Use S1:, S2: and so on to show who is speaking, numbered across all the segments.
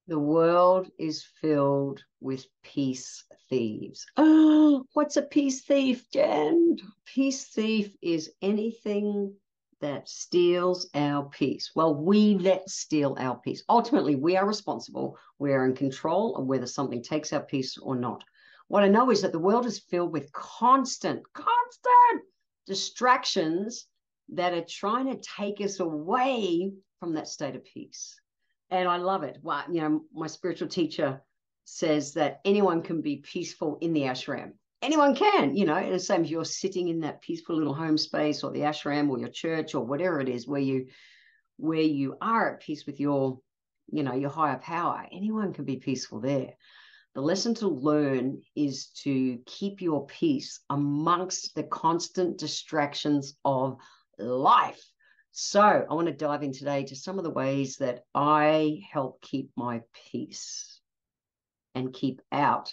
S1: The world is filled with peace thieves. Oh, what's a peace thief, Jen? Peace thief is anything that steals our peace. Well, we let steal our peace. Ultimately, we are responsible. We are in control of whether something takes our peace or not. What I know is that the world is filled with constant distractions that are trying to take us away from that state of peace. And I love it. Well, my spiritual teacher says that anyone can be peaceful in the ashram. Anyone can, and the same as you're sitting in that peaceful little home space or the ashram or your church or whatever it is where you are at peace with your higher power. Anyone can be peaceful there. The lesson to learn is to keep your peace amongst the constant distractions of life. So I want to dive in today to some of the ways that I help keep my peace and keep out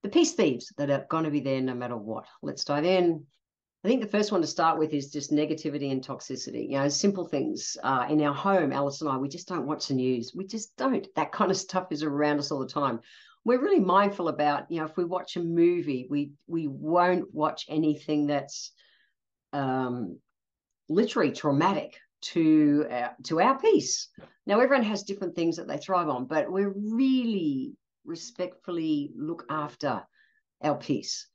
S1: the peace thieves that are going to be there no matter what. Let's dive in. I think the first one to start with is just negativity and toxicity. Simple things. In our home, Alice and I, we just don't watch the news. We just don't. That kind of stuff is around us all the time. We're really mindful about, if we watch a movie, we won't watch anything that's literally traumatic to our peace. Now, everyone has different things that they thrive on, but we really respectfully look after our peace.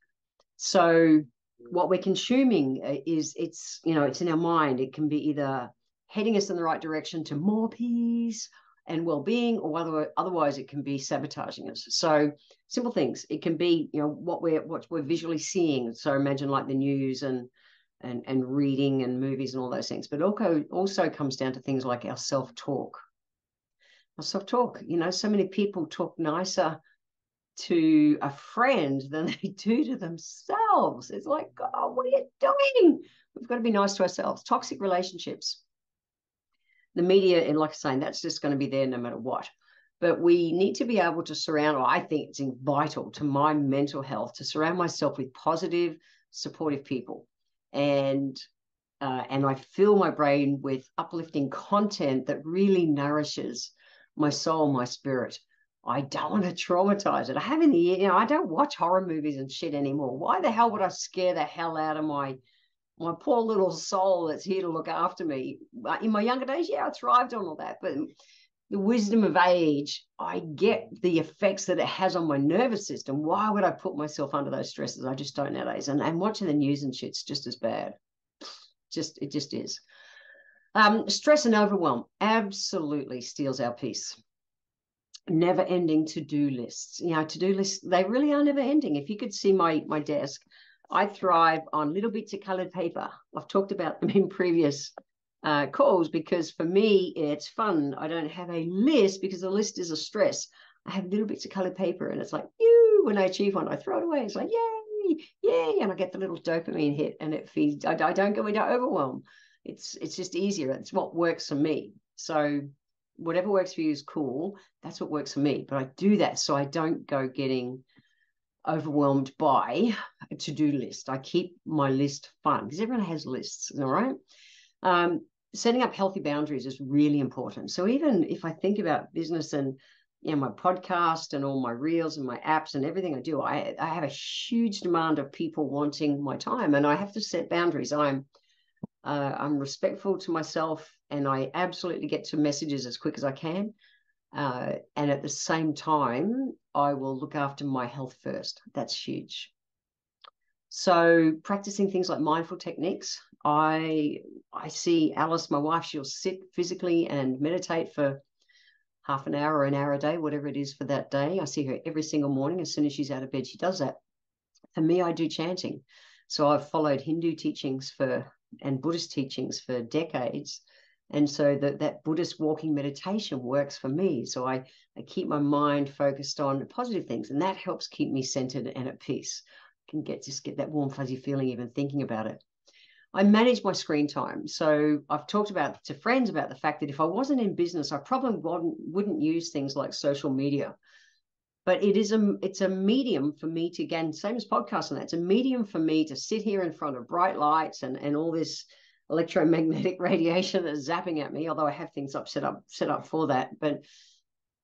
S1: So what we're consuming it's in our mind. It can be either heading us in the right direction to more peace and well-being, or otherwise it can be sabotaging us. So simple things. It can be, what we're visually seeing. So imagine like the news and reading and movies and all those things. But also comes down to things like our self-talk. So many people talk nicer to a friend than they do to themselves. It's like, oh, what are you doing? We've got to be nice to ourselves. Toxic relationships. The media, and like I'm saying, that's just going to be there no matter what. But we need to be able to surround, or I think it's vital to my mental health, to surround myself with positive, supportive people. And I fill my brain with uplifting content that really nourishes my soul, my spirit. I don't want to traumatize it. I don't watch horror movies and shit anymore. Why the hell would I scare the hell out of my poor little soul that's here to look after me? In my younger days, I thrived on all that. But the wisdom of age, I get the effects that it has on my nervous system. Why would I put myself under those stresses? I just don't nowadays. And watching the news and shit's just as bad. It just is. Stress and overwhelm absolutely steals our peace. Never-ending to-do lists. To-do lists, they really are never-ending. If you could see my desk, I thrive on little bits of colored paper. I've talked about them in previous calls because for me, it's fun. I don't have a list because the list is a stress. I have little bits of colored paper and it's like, when I achieve one, I throw it away. It's like, yay, and I get the little dopamine hit and it feeds. I don't go into overwhelm. It's just easier. It's what works for me. So whatever works for you is cool. That's what works for me. But I do that so I don't go getting overwhelmed by a to-do list. I keep my list fun because everyone has lists, all right? Setting up healthy boundaries is really important. So even if I think about business and my podcast and all my reels and my apps and everything I do, I have a huge demand of people wanting my time, and I have to set boundaries. I'm respectful to myself, and I absolutely get to messages as quick as I can. And at the same time, I will look after my health first. That's huge. So practicing things like mindful techniques. I see Alice, my wife, she'll sit physically and meditate for half an hour or an hour a day, whatever it is for that day. I see her every single morning. As soon as she's out of bed, she does that. For me, I do chanting. So I've followed Hindu teachings and Buddhist teachings for decades. And so that Buddhist walking meditation works for me. So I keep my mind focused on positive things, and that helps keep me centered and at peace. I can get that warm, fuzzy feeling even thinking about it. I manage my screen time. So I've talked to friends about the fact that if I wasn't in business, I probably wouldn't use things like social media. But it's a medium for me to, again, same as podcasting, it's a medium for me to sit here in front of bright lights and all this electromagnetic radiation that's zapping at me, although I have things set up for that. But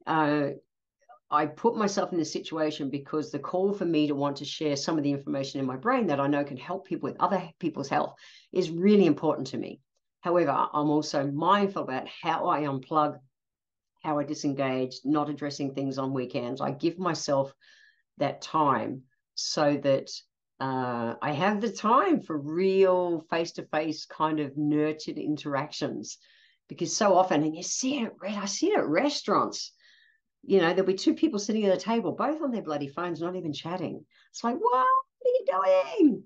S1: I put myself in this situation because the call for me to want to share some of the information in my brain that I know can help people with other people's health is really important to me. However, I'm also mindful about how I unplug, how I disengage, not addressing things on weekends. I give myself that time so that I have the time for real face-to-face kind of nurtured interactions. Because so often, and you see it, I see it at restaurants, you know, there'll be two people sitting at a table, both on their bloody phones, not even chatting. It's like, what are you doing?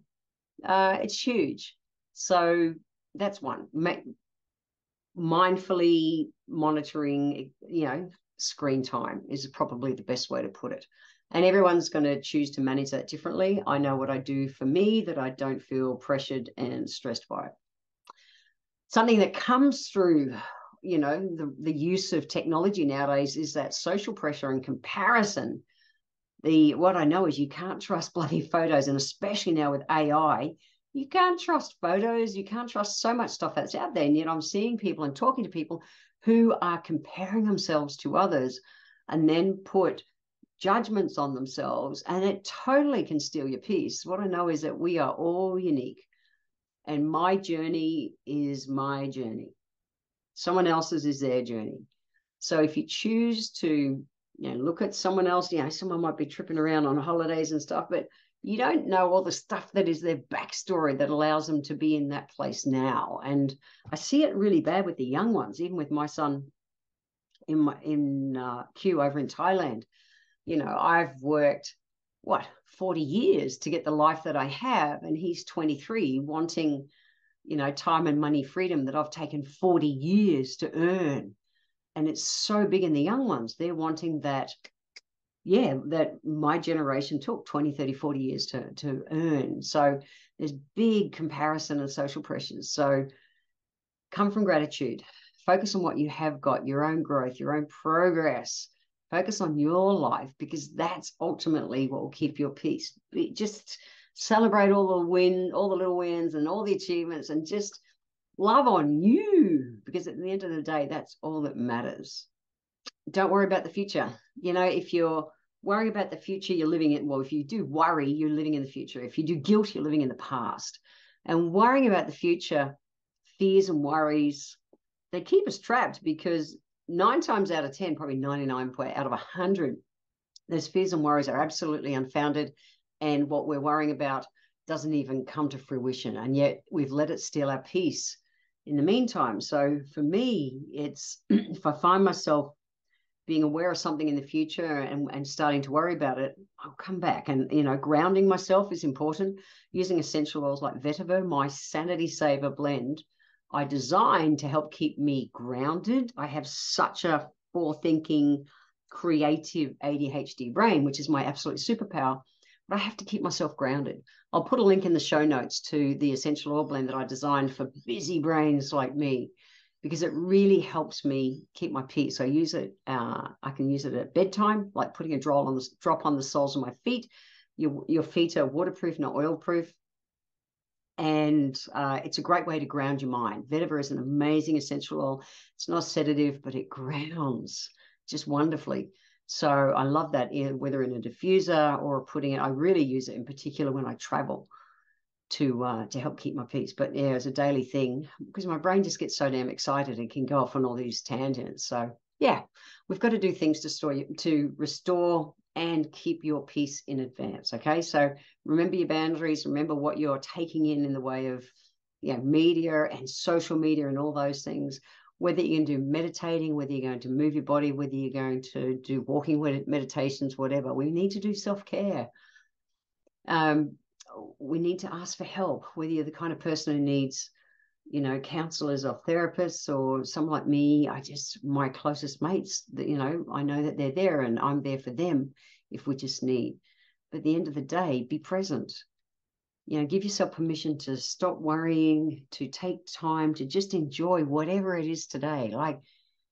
S1: It's huge. So that's one. Mindfully monitoring, you know, screen time is probably the best way to put it. And everyone's going to choose to manage that differently. I know what I do for me that I don't feel pressured and stressed by it. Something that comes through, you know, the use of technology nowadays is that social pressure and comparison. What I know is you can't trust bloody photos, and especially now with AI, you can't trust photos. You can't trust so much stuff that's out there. And yet I'm seeing people and talking to people who are comparing themselves to others and then put judgments on themselves, and it totally can steal your peace. What I know is that we are all unique, and my journey is my journey. Someone else's is their journey. So if you choose to, you know, look at someone else, you know, someone might be tripping around on holidays and stuff, but you don't know all the stuff that is their backstory that allows them to be in that place now. And I see it really bad with the young ones, even with my son in Q over in Thailand. You know, I've worked, 40 years to get the life that I have, and he's 23 wanting, you know, time and money freedom that I've taken 40 years to earn. And it's so big in the young ones. They're wanting that, that my generation took 20, 30, 40 years to earn. So there's big comparison and social pressures. So come from gratitude. Focus on what you have got, your own growth, your own progress. Focus on your life, because that's ultimately what will keep your peace. Just celebrate all the little wins and all the achievements, and just love on you, because at the end of the day, that's all that matters. Don't worry about the future. You know, if you're worrying about the future, you're living it. Well, if you do worry, you're living in the future. If you do guilt, you're living in the past. And worrying about the future, fears and worries, they keep us trapped, because 9 times out of 10, probably 99 out of 100, those fears and worries are absolutely unfounded. And what we're worrying about doesn't even come to fruition. And yet we've let it steal our peace in the meantime. So for me, it's if I find myself being aware of something in the future and starting to worry about it, I'll come back. And, you know, grounding myself is important. Using essential oils like vetiver, my sanity saver blend, I designed to help keep me grounded. I have such a forward-thinking, creative ADHD brain, which is my absolute superpower, but I have to keep myself grounded. I'll put a link in the show notes to the essential oil blend that I designed for busy brains like me, because it really helps me keep my peace. I use it. I can use it at bedtime, like putting a drop on the soles of my feet. Your feet are waterproof, not oil-proof. And it's a great way to ground your mind. Vetiver is an amazing essential oil. It's not a sedative, but it grounds just wonderfully. So I love that, whether in a diffuser or putting it. I really use it in particular when I travel to help keep my peace. But yeah, it's a daily thing, because my brain just gets so damn excited and can go off on all these tangents. So yeah, we've got to do things to restore and keep your peace in advance. Okay, so remember your boundaries. Remember what you're taking in the way of, you know, media and social media and all those things. Whether you're going to do meditating, whether you're going to move your body, whether you're going to do walking meditations, whatever, we need to do self-care. We need to ask for help, whether you're the kind of person who needs, you know, counselors or therapists, or someone like me. My closest mates, that, you know, I know that they're there and I'm there for them if we just need. But at the end of the day, be present. You know, give yourself permission to stop worrying, to take time to just enjoy whatever it is today. Like,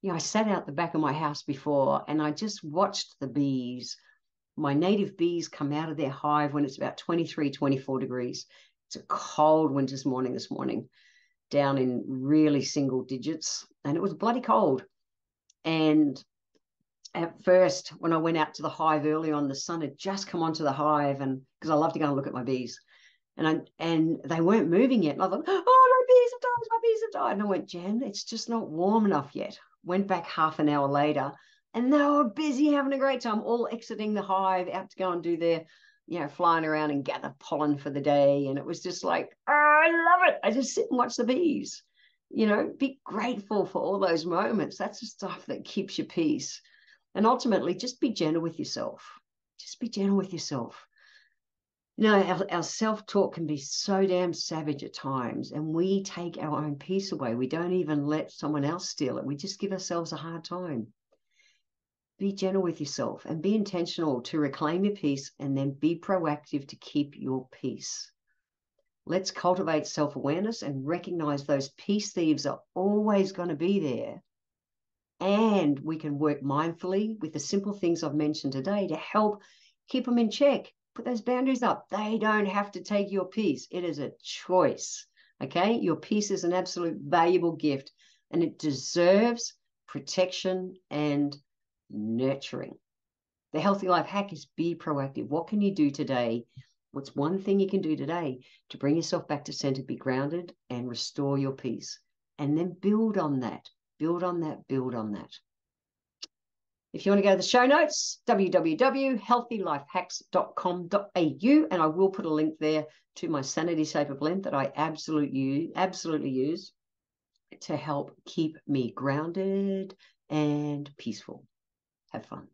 S1: you know, I sat out the back of my house before and I just watched the bees. My native bees come out of their hive when it's about 23, 24 degrees. It's a cold winter's morning this morning, down in really single digits, and it was bloody cold. And at first, when I went out to the hive early on, the sun had just come onto the hive, and because I love to go and look at my bees, and they weren't moving yet. And I thought, oh, my bees have died, my bees have died. And I went, Jen, it's just not warm enough yet. Went back half an hour later, and they were busy having a great time, all exiting the hive out to go and do their, flying around and gather pollen for the day. And it was just like, oh, I love it. I just sit and watch the bees. Be grateful for all those moments. That's the stuff that keeps you peace. And ultimately, just be gentle with yourself. Just be gentle with yourself. Our self-talk can be so damn savage at times, and we take our own peace away. We don't even let someone else steal it. We just give ourselves a hard time. Be gentle with yourself and be intentional to reclaim your peace, and then be proactive to keep your peace. Let's cultivate self-awareness and recognize those peace thieves are always going to be there. And we can work mindfully with the simple things I've mentioned today to help keep them in check. Put those boundaries up. They don't have to take your peace. It is a choice, okay? Your peace is an absolute valuable gift, and it deserves protection and nurturing. The healthy life hack is be proactive. What can you do today? What's one thing you can do today to bring yourself back to center, be grounded, and restore your peace? And then build on that. Build on that. Build on that. If you want to go to the show notes, www.healthylifehacks.com.au, and I will put a link there to my Sanity Saver blend that I absolutely use to help keep me grounded and peaceful. Have fun.